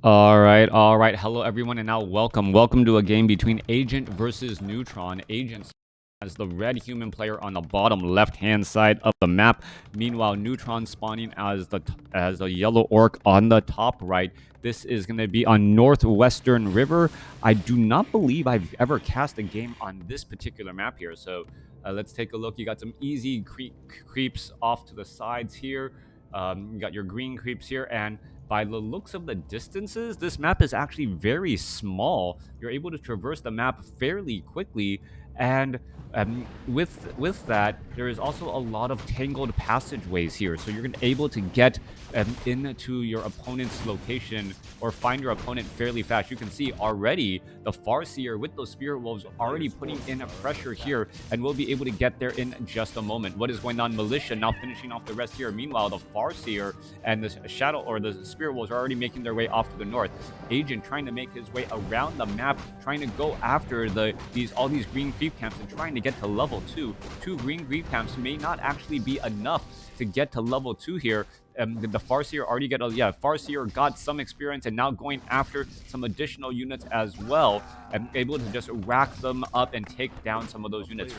All right. Hello, everyone, and now welcome to a game between Agent versus Neutron. Agent as the red human player on the bottom left-hand side of the map. Meanwhile, Neutron spawning as a yellow orc on the top right. This is going to be on Northwestern River. I do not believe I've ever cast a game on this particular map here, so let's take a look. You got some easy creeps off to the sides here. You got your green creeps here, and by the looks of the distances, this map is actually very small. You're able to traverse the map fairly quickly, and with that, there is also a lot of tangled passageways here. So you're able to get into your opponent's location or find your opponent fairly fast. You can see already the Farseer with those Spirit Wolves already putting in a pressure here, and we'll be able to get there in just a moment. What is going on? Militia now finishing off the rest here. Meanwhile, the Farseer and the Shadow or the Spirit Wolves are already making their way off to the north. Agent trying to make his way around the map, trying to go after all these green creep camps and trying to get to level 2. 2 green creep camps may not actually be enough to get to level 2 here. The Farseer already Farseer got some experience and now going after some additional units as well, and able to just rack them up and take down some of those units.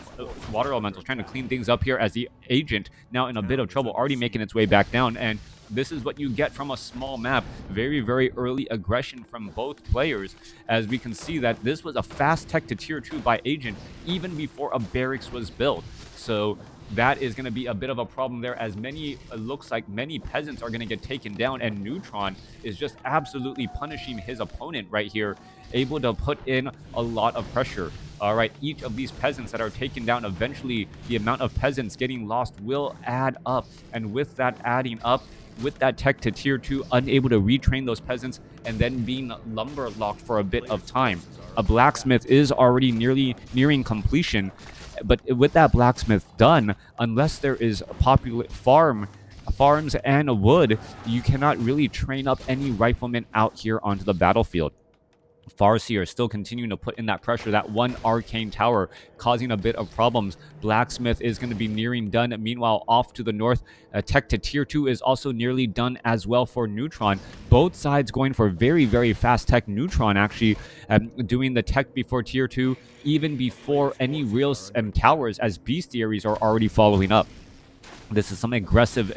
Water Elemental's trying to clean things up here as the Agent now in a bit of trouble, already making its way back down, and this is what you get from a small map. Very, very early aggression from both players, as we can see that this was a fast tech to tier 2 by Agent even before a barracks was built. So that is going to be a bit of a problem there, as looks like many peasants are going to get taken down, and Neutron is just absolutely punishing his opponent right here, able to put in a lot of pressure. All right, each of these peasants that are taken down, eventually the amount of peasants getting lost will add up, and with that adding up, with that tech to tier 2, unable to retrain those peasants and then being lumber locked for a bit of time. A blacksmith is already nearing completion, but with that blacksmith done, unless there is a popular farms and wood, you cannot really train up any riflemen out here onto the battlefield. Farseer still continuing to put in that pressure. That one arcane tower causing a bit of problems. Blacksmith is going to be nearing done. Meanwhile, off to the north, tech to tier 2 is also nearly done as well for Neutron. Both sides going for very, very fast tech. Neutron actually doing the tech before tier 2, even before any real towers, as bestiaries are already following up. This is some aggressive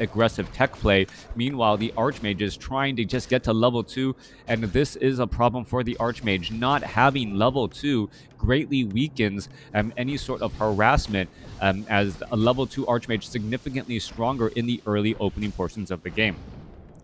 tech play. Meanwhile, the Archmage is trying to just get to level 2, and this is a problem for the Archmage. Not having level 2 greatly weakens any sort of harassment, as a level 2 Archmage significantly stronger in the early opening portions of the game.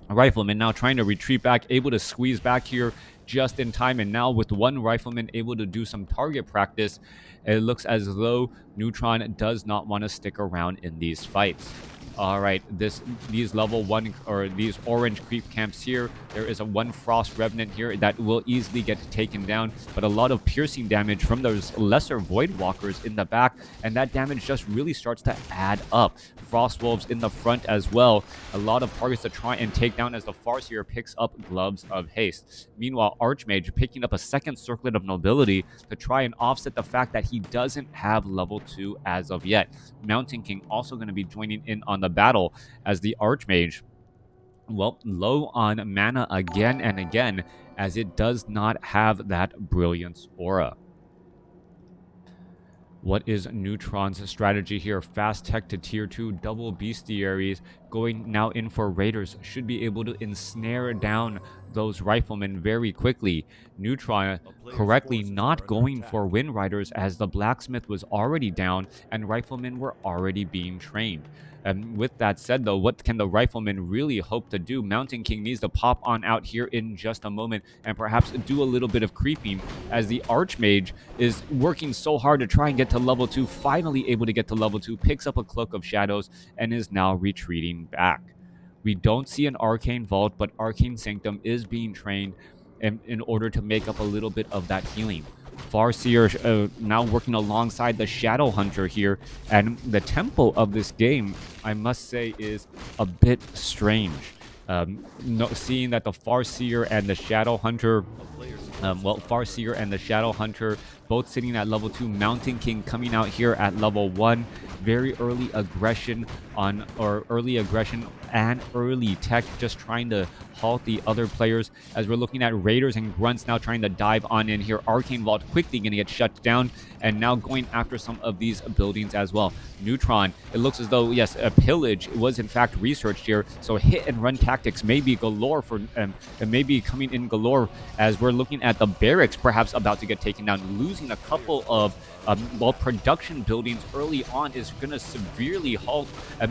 Rifleman now trying to retreat back, able to squeeze back here just in time, and now with one Rifleman able to do some target practice, it looks as though Neutron does not want to stick around in these fights. All right, these level 1 or these orange creep camps here, there is a 1 Frost Revenant here that will easily get taken down, but a lot of piercing damage from those lesser Void Walkers in the back, and that damage just really starts to add up. Frost Wolves in the front as well. A lot of targets to try and take down as the Farseer picks up Gloves of Haste. Meanwhile, Archmage picking up a second Circlet of Nobility to try and offset the fact that he doesn't have level 2 as of yet. Mountain King also going to be joining in on the battle, as the Archmage, well, low on mana again and again, as it does not have that Brilliance aura. What is Neutron's strategy here? Fast tech to tier 2, double bestiaries, going now in for raiders, should be able to ensnare down those riflemen very quickly. Neutron correctly not going for Wind Riders, as the blacksmith was already down and riflemen were already being trained. And with that said, though, what can the rifleman really hope to do? Mountain King needs to pop on out here in just a moment and perhaps do a little bit of creeping, as the Archmage is working so hard to try and get to level 2, finally able to get to level 2, picks up a Cloak of Shadows, and is now retreating back. We don't see an Arcane Vault, but Arcane Sanctum is being trained in order to make up a little bit of that healing. Farseer now working alongside the Shadow Hunter here, and the tempo of this game, I must say, is a bit strange. Seeing that the Farseer and the Shadow Hunter, Farseer and the Shadow Hunter both sitting at level 2, Mountain King coming out here at level 1. Very early aggression and early tech, just trying to halt the other players, as we're looking at Raiders and Grunts now trying to dive on in here. Arcane Vault quickly going to get shut down, and now going after some of these buildings as well. Neutron, it looks as though, yes, a pillage was in fact researched here, so hit and run tactics may be galore for maybe coming in galore, as we're looking at the barracks perhaps about to get taken down. Losing a couple of production buildings early on is going to severely halt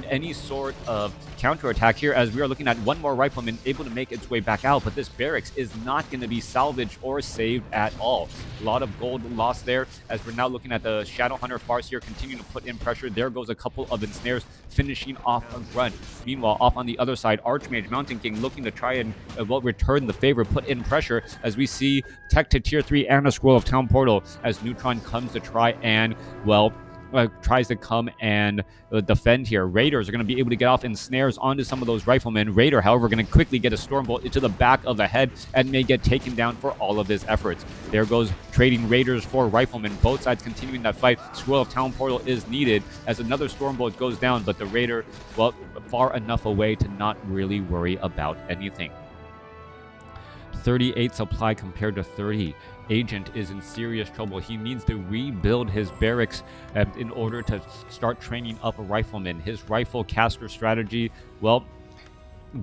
any sort of counterattack here, as we are looking at one more rifleman able to make its way back out, but this barracks is not going to be salvaged or saved at all. A lot of gold lost there, as we're now looking at the Shadowhunter Farseer continuing to put in pressure. There goes a couple of ensnares, finishing off a grunt. Meanwhile, off on the other side, Archmage Mountain King looking to try and return the favor, put in pressure, as we see tech to tier 3 and a Scroll of Town Portal, as Neutron comes to try and, well, tries to come and defend here. Raiders are going to be able to get off in snares onto some of those riflemen. Raider, however, going to quickly get a Stormbolt into the back of the head and may get taken down for all of his efforts. There goes trading Raiders for riflemen. Both sides continuing that fight. Scroll of Town Portal is needed as another Stormbolt goes down, but the Raider, well, far enough away to not really worry about anything. 38 supply compared to 30. Agent is in serious trouble. He needs to rebuild his barracks in order to start training up riflemen. His rifle caster strategy, well,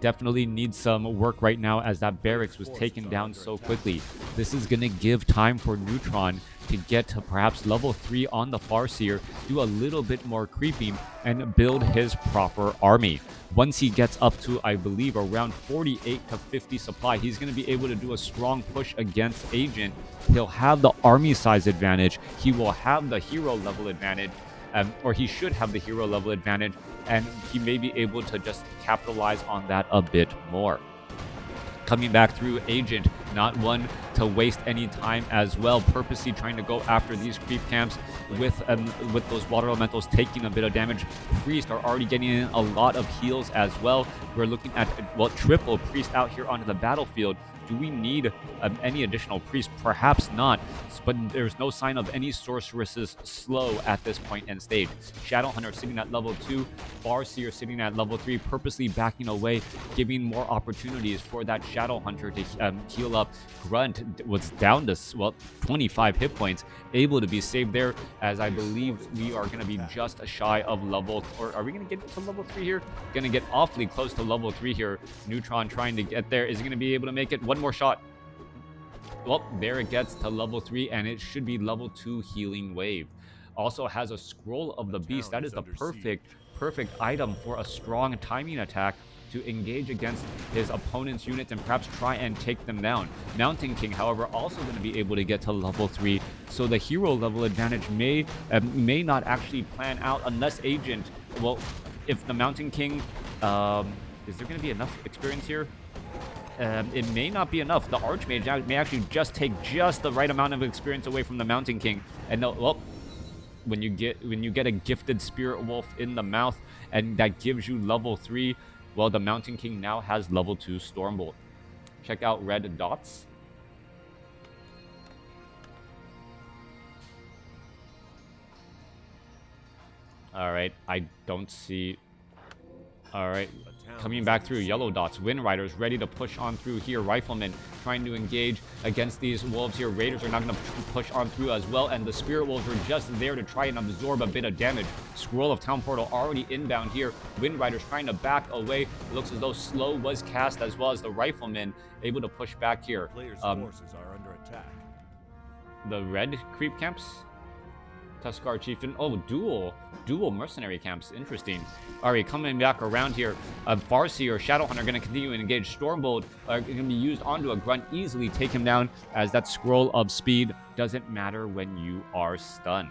definitely needs some work right now, as that barracks was taken down so quickly. This is going to give time for Neutron to get to perhaps level 3 on the Farseer, do a little bit more creeping, and build his proper army. Once he gets up to, I believe, around 48 to 50 supply, he's going to be able to do a strong push against Agent. He'll have the army size advantage. He will have the hero level advantage, or he should have the hero level advantage, and he may be able to just capitalize on that a bit more. Coming back through, Agent, not one to waste any time as well, purposely trying to go after these creep camps with those water elementals taking a bit of damage. Priest are already getting in a lot of heals as well. We're looking at, well, triple Priest out here onto the battlefield. Do we need any additional priests? Perhaps not, but there's no sign of any sorceresses slow at this point in stage. Shadowhunter sitting at level 2, Farseer sitting at level 3, purposely backing away, giving more opportunities for that Shadowhunter to heal up. Grunt was down to, well, 25 hit points, able to be saved there, as I believe we are going to be just shy of level, or are we going to get to level 3 here? Going to get awfully close to level 3 here. Neutron trying to get there. Is he going to be able to make it? One more shot. Well, there it gets to level 3, and it should be level 2 healing wave. Also has a Scroll of the Beast. That is the perfect item for a strong timing attack to engage against his opponent's units and perhaps try and take them down. Mountain King, however, also going to be able to get to level 3, so the hero level advantage may not actually plan out unless Agent, well, if the Mountain King, is there going to be enough experience here? It may not be enough. The Archmage may actually just take just the right amount of experience away from the Mountain King. And well, when you get a gifted Spirit Wolf in the mouth, and that gives you level 3, well, the Mountain King now has level 2 Stormbolt. Check out red dots. All right, I don't see. All right, coming back through, yellow dots. Wind Riders ready to push on through here. Riflemen trying to engage against these wolves here. Raiders are not going to push on through as well, and the Spirit Wolves are just there to try and absorb a bit of damage. Scroll of Town Portal already inbound here. Wind Riders trying to back away. It looks as though slow was cast, as well as the Riflemen able to push back here. Players' forces are under attack. The red creep camps? Tuskar Chieftain. Oh, dual mercenary camps. Interesting. All right, coming back around here. Farseer, Shadowhunter going to continue and engage. Stormbolt going to be used onto a grunt. Easily take him down, as that Scroll of Speed doesn't matter when you are stunned.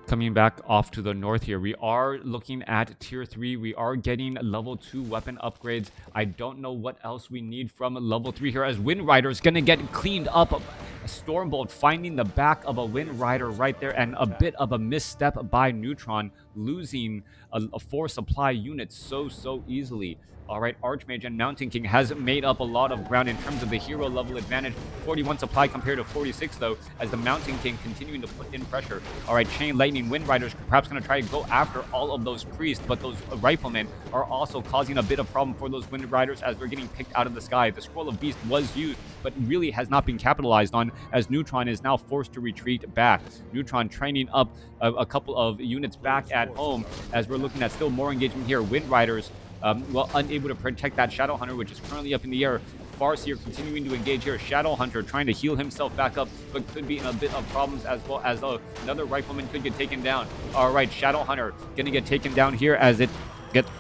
Coming back off to the north here, we are looking at tier 3. We are getting level 2 weapon upgrades. I don't know what else we need from level 3 here, as Wind Rider is going to get cleaned up. A Stormbolt finding the back of a Wind Rider right there, and a bit of a misstep by Neutron. losing a 4 supply unit so easily. All right, Archmage and Mountain King has made up a lot of ground in terms of the hero level advantage. 41 supply compared to 46, though, as the Mountain King continuing to put in pressure. All right, Chain Lightning Wind Riders perhaps going to try to go after all of those priests, but those riflemen are also causing a bit of problem for those Wind Riders as they're getting picked out of the sky. The Scroll of Beast was used, but really has not been capitalized on, as Neutron is now forced to retreat back. Neutron training up a couple of units back at home, as we're looking at still more engagement here. Wind Riders unable to protect that Shadow Hunter, which is currently up in the air. Farseer continuing to engage here. Shadow Hunter trying to heal himself back up, but could be in a bit of problems, as well as another rifleman could get taken down. All right, Shadow Hunter going to get taken down here as it gets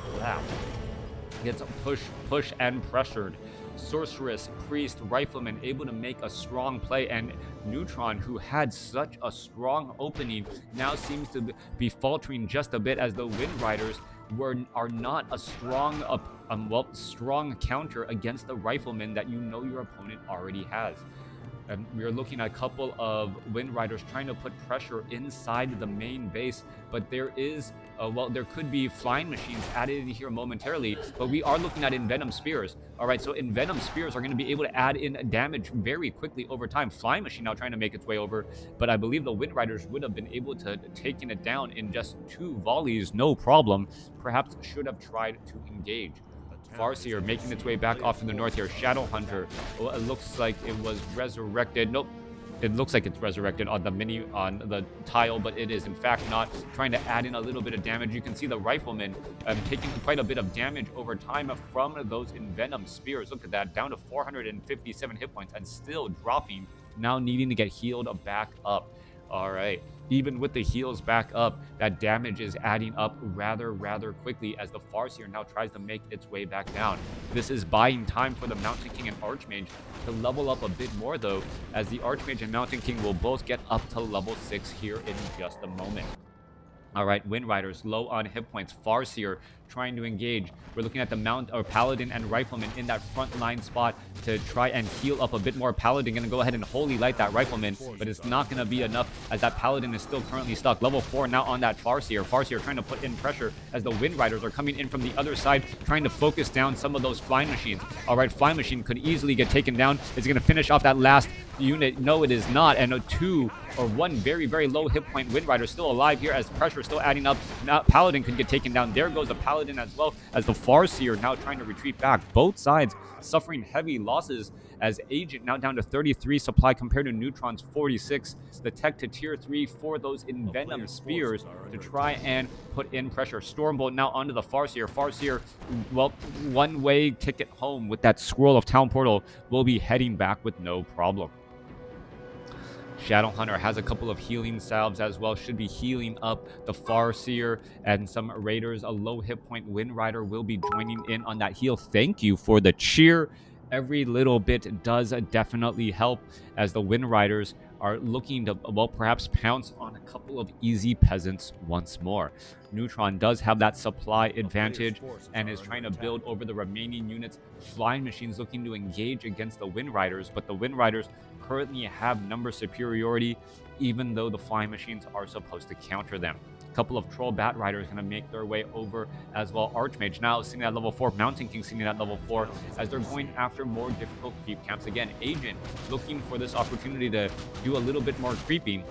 push and pressured. Sorceress, Priest, Rifleman able to make a strong play, and Neutron, who had such a strong opening, now seems to be faltering just a bit, as the Wind Riders are not a strong strong counter against the Rifleman that you know your opponent already has. And we are looking at a couple of Wind Riders trying to put pressure inside the main base, but there is, there could be flying machines added in here momentarily, but we are looking at Envenom Spears. All right, so Envenom Spears are going to be able to add in damage very quickly over time. Flying Machine now trying to make its way over, but I believe the Wind Riders would have been able to taken it down in just 2 volleys, no problem. Perhaps should have tried to engage. Farseer making its way back off to the north here. Shadow Hunter, well, it looks like it was resurrected. Nope. It looks like it's resurrected on the tile, but it is in fact not. Trying to add in a little bit of damage. You can see the Rifleman taking quite a bit of damage over time from those Envenom Spears. Look at that, down to 457 hit points and still dropping, now needing to get healed back up. All right, even with the heals back up, that damage is adding up rather quickly, as the Farseer now tries to make its way back down. This is buying time for the Mountain King and Archmage to level up a bit more, though, as the Archmage and Mountain King will both get up to level 6 here in just a moment. All right, Wind Riders low on hit points. Farseer trying to engage. We're looking at the Paladin and Rifleman in that front line spot to try and heal up a bit more. Paladin going to go ahead and Holy Light that Rifleman, but it's not going to be enough, as that Paladin is still currently stuck. Level 4 now on that Farseer. Farseer trying to put in pressure, as the Wind Riders are coming in from the other side, trying to focus down some of those Flying Machines. All right, Flying Machine could easily get taken down. Is it going to finish off that last unit? No, it is not. And one very low hit point Wind Rider still alive here, as pressure is still adding up. Now Paladin could get taken down. There goes the Paladin as well, as the Farseer now trying to retreat back. Both sides suffering heavy losses, as Agent now down to 33 supply compared to Neutron's 46. The tech to tier 3 for those Envenom Spears to try and put in pressure. Stormbolt now onto the Farseer. Farseer, well, one-way ticket home with that Scroll of Town Portal, will be heading back with no problem. Shadow Hunter has a couple of healing salves as well, should be healing up the Farseer and some Raiders. A low hit point Wind Rider will be joining in on that heal. Thank you for the cheer. Every little bit does definitely help, as the Wind Riders are looking to, well, perhaps pounce on a couple of easy peasants once more. Neutron does have that supply advantage and is trying to build over the remaining units. Flying Machines looking to engage against the Wind Riders, but the Wind Riders currently have number superiority, even though the Flying Machines are supposed to counter them. A couple of Troll Bat Riders going to make their way over as well. Archmage now sitting at level 4. Mountain King sitting at level 4, as they're going after more difficult creep camps. Again, Agent looking for this opportunity to do a little bit more creeping.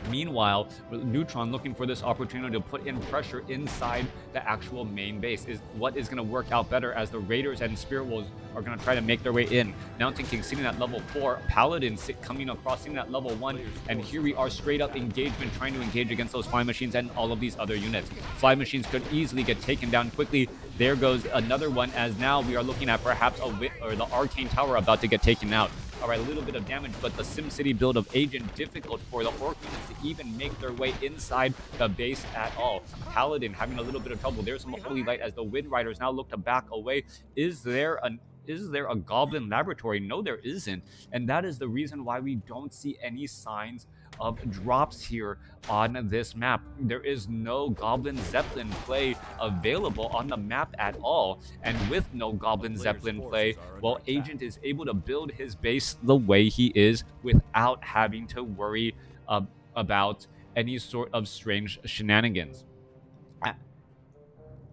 Meanwhile, Neutron looking for this opportunity to put in pressure inside the actual main base. Is what is going to work out better, as the Raiders and Spirit Wolves are going to try to make their way in. Mountain King sitting at level 4, Paladin coming across sitting at level 1, and here we are straight up engagement, trying to engage against those Flying Machines and all of these other units. Flying Machines could easily get taken down quickly. There goes another one, as now we are looking at perhaps the Arcane Tower about to get taken out. All right, a little bit of damage, but the SimCity build of Agent difficult for the Orc units to even make their way inside the base at all. Paladin having a little bit of trouble. There's some Holy Light, as the Wind Riders now look to back away. Is there a Goblin Laboratory? No, there isn't. And that is the reason why we don't see any signs of drops here on this map. There is no Goblin Zeppelin play available on the map at all. And with no Goblin Zeppelin play, well, Agent is able to build his base the way he is without having to worry about any sort of strange shenanigans.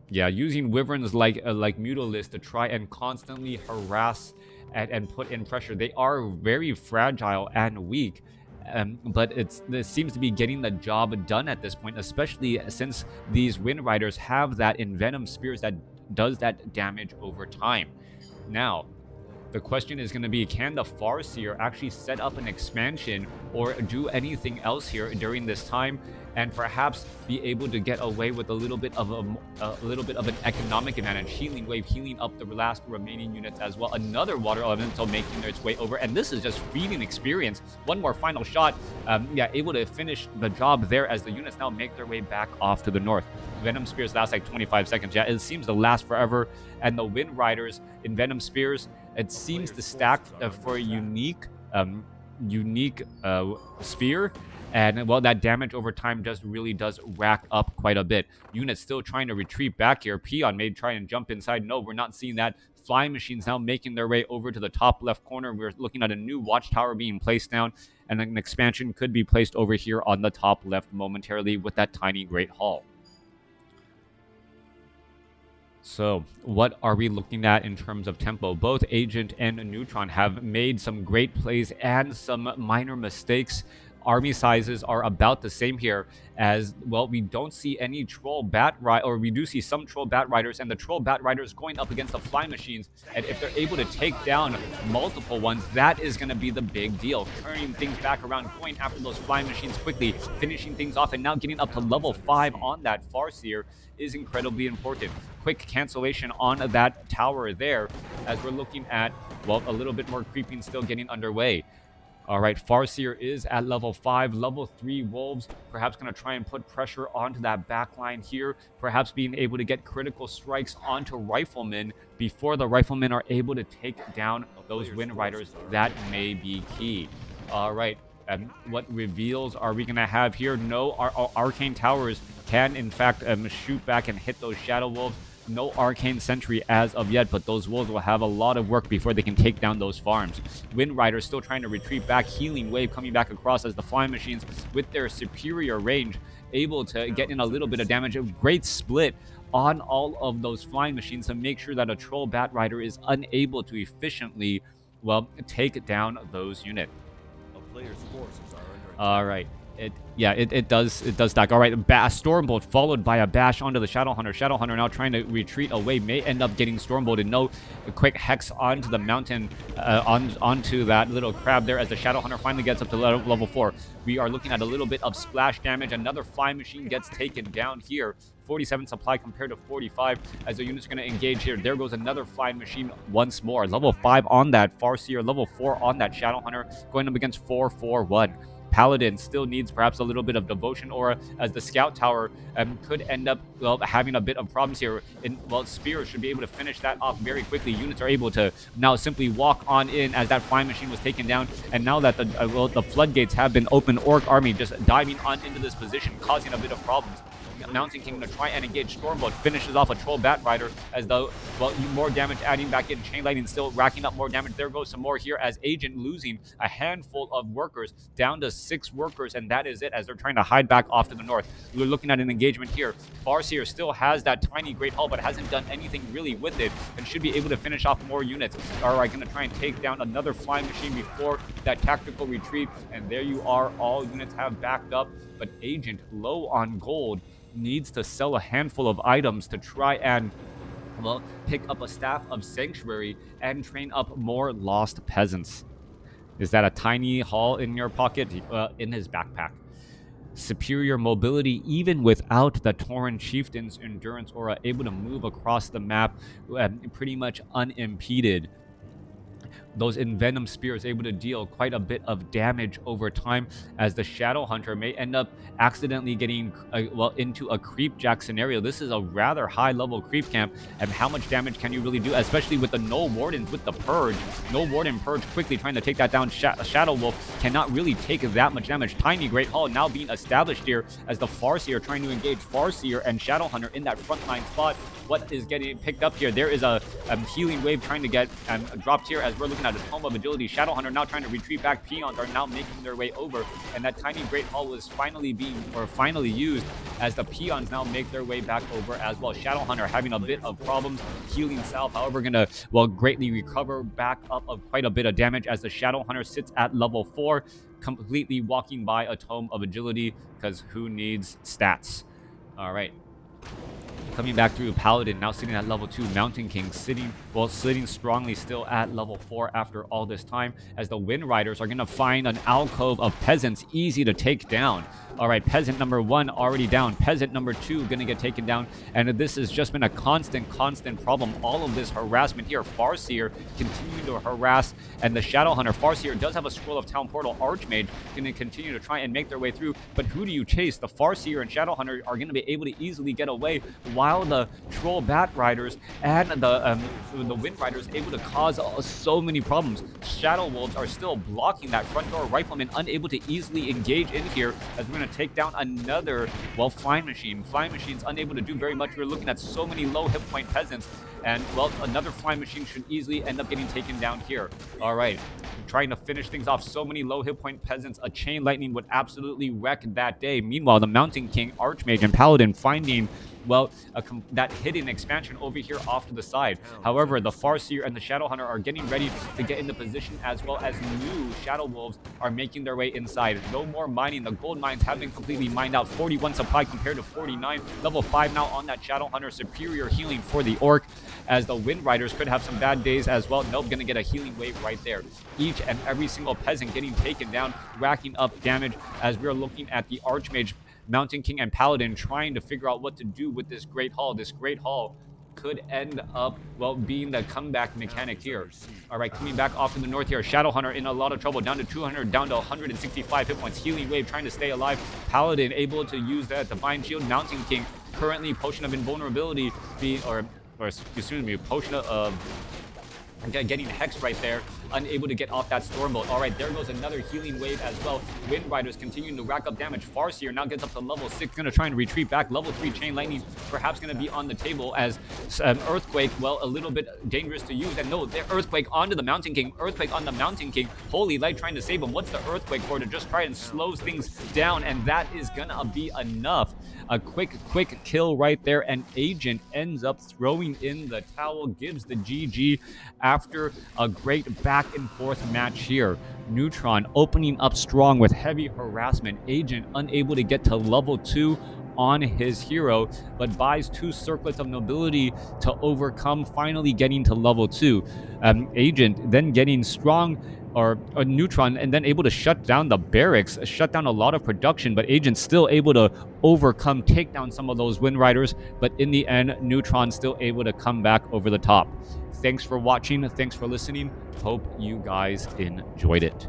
Yeah, using wyverns like Mutalis to try and constantly harass and put in pressure. They are very fragile and weak, but it seems to be getting the job done at this point, especially since these Wind Riders have that Envenom Spears that does that damage over time. Now, the question is going to be, can the Farseer actually set up an expansion or do anything else here during this time, and perhaps be able to get away with a little bit of an economic advantage? Healing Wave, healing up the last remaining units as well. Another Water Elemental making its way over, and this is just feeding experience. One more final shot, yeah, able to finish the job there as the units now make their way back off to the north. Venom Spears last like 25 seconds. Yeah, it seems to last forever, and the Wind Riders in Venom Spears, it seems to stack for a unique spear, and well, that damage over time really does rack up quite a bit. Units still trying to retreat back here. Peon may try and jump inside. No, we're not seeing that. Flying machines now making their way over to the top left corner. We're looking at a new watchtower being placed down, and an expansion could be placed over here on the top left momentarily with that tiny Great Hall. So, what are we looking at in terms of tempo? Both Agent and Neutron have made some great plays and some minor mistakes. Army sizes are about the same here, as well. We don't see any Troll Bat Riders, or we do see some Troll Bat Riders, and the Troll Bat Riders going up against the Fly Machines. And if they're able to take down multiple ones, that is going to be the big deal. Turning things back around, going after those Fly Machines quickly, finishing things off, and now getting up to level 5 on that Farseer is incredibly important. Quick cancellation on that tower there, as we're looking at, well, a little bit more creeping still getting underway. All right, Farseer is at level 5. Level 3 Wolves perhaps going to try and put pressure onto that back line here, perhaps being able to get critical strikes onto Riflemen before the Riflemen are able to take down those Wind Riders. That may be key. All right, what reveals are we going to have here? No, our Arcane Towers can, in fact, shoot back and hit those Shadow Wolves. No Arcane Sentry as of yet, but those Wolves will have a lot of work before they can take down those farms. Wind Riders still trying to retreat back. Healing Wave coming back across as the Flying Machines, with their superior range, able to get in a little bit of damage. A great split on all of those Flying Machines to make sure that a Troll Bat Rider is unable to efficiently, well, take down those units. A player's forces are under attack. All right. It does stack. All right, Stormbolt followed by a bash onto the Shadowhunter. Shadowhunter now trying to retreat away, may end up getting Stormbolted. No, a quick hex onto the mountain, onto that little crab there, as the Shadowhunter finally gets up to level 4. We are looking at a little bit of splash damage. Another Fly Machine gets taken down here. 47 supply compared to 45 as the units are going to engage here. There goes another Flying Machine once more. Level 5 on that Farseer, level 4 on that Shadowhunter, going up against 441. Paladin still needs perhaps a little bit of devotion aura, as the Scout Tower could end up, well, having a bit of problems here. And, well, Spears should be able to finish that off very quickly. Units are able to now simply walk on in as that Flying Machine was taken down. And now that the floodgates have been opened, Orc Army just diving on into this position, causing a bit of problems. Mountain King to try and engage Stormbolt, finishes off a Troll Bat Rider, as though, well, more damage adding back in. Chain Lightning still racking up more damage. There goes some more here, as Agent losing a handful of workers, down to 6 workers, and that is it, as they're trying to hide back off to the north. We're looking at an engagement here. Farseer still has that tiny Great Hall, but hasn't done anything really with it, and should be able to finish off more units. All right, going to try and take down another Flying Machine before that tactical retreat, and there you are. All units have backed up, but Agent, low on gold, needs to sell a handful of items to try and, well, pick up a staff of Sanctuary and train up more lost peasants. Is that a tiny haul in your pocket? In his backpack. Superior mobility even without the Tauren Chieftain's Endurance Aura, able to move across the map pretty much unimpeded. Those Envenom Spears able to deal quite a bit of damage over time, as the Shadowhunter may end up accidentally getting into a creep jack scenario. This is a rather high level creep camp, and how much damage can you really do, especially with the Null Wardens with the Purge. Null Warden Purge quickly trying to take that down. Shadow Wolf cannot really take that much damage. Tiny Great Hall now being established here, as the Farseer trying to engage Farseer and Shadowhunter in that frontline spot. What is getting picked up here? There is a Healing Wave trying to get dropped here, as we're looking looking at a Tome of Agility. Shadowhunter now trying to retreat back. Peons are now making their way over, and that tiny Great Hall was finally used as the Peons now make their way back over as well. Shadowhunter having a bit of problems healing south, however, gonna greatly recover back up of quite a bit of damage as the Shadowhunter sits at level 4, completely walking by a Tome of Agility, because who needs stats? All right. Coming back through, Paladin now sitting at level 2. Mountain King sitting strongly still at level 4 after all this time, as the Wind Riders are going to find an alcove of peasants easy to take down. All right, peasant number 1 already down. Peasant number 2 going to get taken down, and this has just been a constant problem. All of this harassment here. Farseer continuing to harass, and the Shadowhunter. Farseer does have a Scroll of Town Portal. Archmage going to continue to try and make their way through, but who do you chase? The Farseer and Shadowhunter are going to be able to easily get away, while the Troll Bat Riders and the Wind Riders able to cause so many problems. Shadow Wolves are still blocking that front door. Riflemen unable to easily engage in here, as we're going to take down another, Flying Machine. Flying Machine's unable to do very much. We're looking at so many low hit point peasants, and, another Flying Machine should easily end up getting taken down here. All right. Trying to finish things off. So many low hit point peasants. A Chain Lightning would absolutely wreck that day. Meanwhile, the Mountain King, Archmage, and Paladin finding that hidden expansion over here off to the side. However, the Farseer and the Shadowhunter are getting ready to get into position, as well as new Shadow Wolves are making their way inside. No more mining. The gold mines have been completely mined out. 41 supply compared to 49. Level 5 now on that Shadowhunter. Superior healing for the Orc, as the Wind Riders could have some bad days as well. Nope, gonna get a healing wave right there. Each and every single peasant getting taken down, racking up damage, as we're looking at the Archmage, Mountain King, and Paladin trying to figure out what to do with this Great Hall. This Great Hall could end up, being the comeback mechanic here. All right, coming back off to the north here. Shadowhunter in a lot of trouble. Down to 200, down to 165 hit points. Healing wave trying to stay alive. Paladin able to use that Divine Shield. Mountain King currently Potion of Invulnerability, Potion of getting hexed right there, unable to get off that Stormbolt. All right, there goes another healing wave as well. Wind Riders continuing to rack up damage. Farseer now gets up to level 6, going to try and retreat back. Level 3 Chain Lightning perhaps going to be on the table, as Earthquake, a little bit dangerous to use. And no, the Earthquake onto the Mountain King. Earthquake on the Mountain King. Holy Light trying to save him. What's the Earthquake for? To just try and slow things down, and that is going to be enough. A quick kill right there, and Agent ends up throwing in the towel, gives the GG after a great back and forth match here. Neutron opening up strong with heavy harassment. Agent unable to get to level 2 on his hero, but buys 2 circlets of nobility to overcome, finally getting to level 2. Agent then getting strong, or Neutron, and then able to shut down the barracks, shut down a lot of production, but Agent's still able to overcome, take down some of those Wind Riders, but in the end, Neutron still able to come back over the top. Thanks for watching. Thanks for listening. Hope you guys enjoyed it.